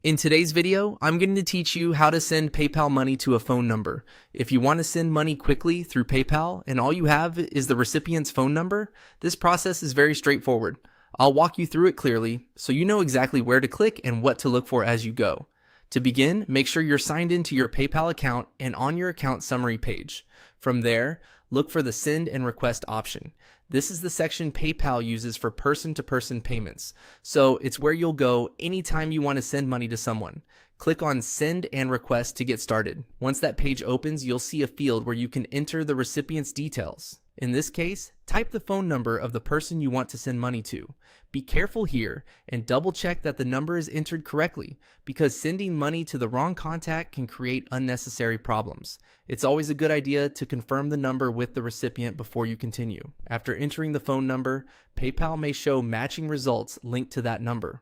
In today's video, I'm going to teach you how to send PayPal money to a phone number. If you want to send money quickly through PayPal and all you have is the recipient's phone number, this process is very straightforward. I'll walk you through it clearly so you know exactly where to click and what to look for as you go. To begin, make sure you're signed into your PayPal account and on your account summary page. From there, look for the Send and Request option. This is the section PayPal uses for person-to-person payments, so it's where you'll go anytime you want to send money to someone. Click on Send and Request to get started. Once that page opens, you'll see a field where you can enter the recipient's details. In this case, type the phone number of the person you want to send money to. Be careful here and double check that the number is entered correctly, because sending money to the wrong contact can create unnecessary problems. It's always a good idea to confirm the number with the recipient before you continue. After entering the phone number, PayPal may show matching results linked to that number.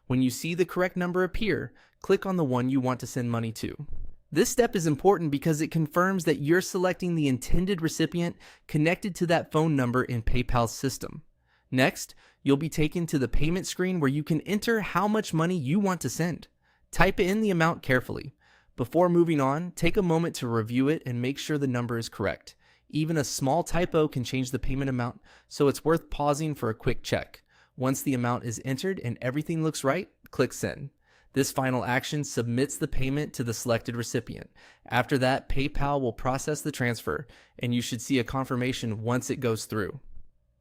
When you see the correct number appear, click on the one you want to send money to. This step is important because it confirms that you're selecting the intended recipient connected to that phone number in PayPal's system. Next, you'll be taken to the payment screen where you can enter how much money you want to send. Type in the amount carefully. Before moving on, take a moment to review it and make sure the number is correct. Even a small typo can change the payment amount, so it's worth pausing for a quick check. Once the amount is entered and everything looks right, click Send. This final action submits the payment to the selected recipient. After that, PayPal will process the transfer, and you should see a confirmation once it goes through.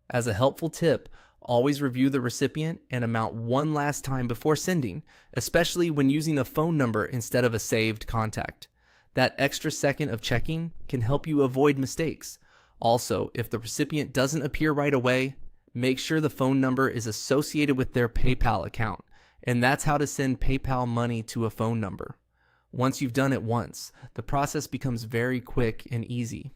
As a helpful tip, always review the recipient and amount one last time before sending, especially when using a phone number instead of a saved contact. That extra second of checking can help you avoid mistakes. Also, if the recipient doesn't appear right away, make sure the phone number is associated with their PayPal account. And that's how to send PayPal money to a phone number. Once you've done it once, the process becomes very quick and easy.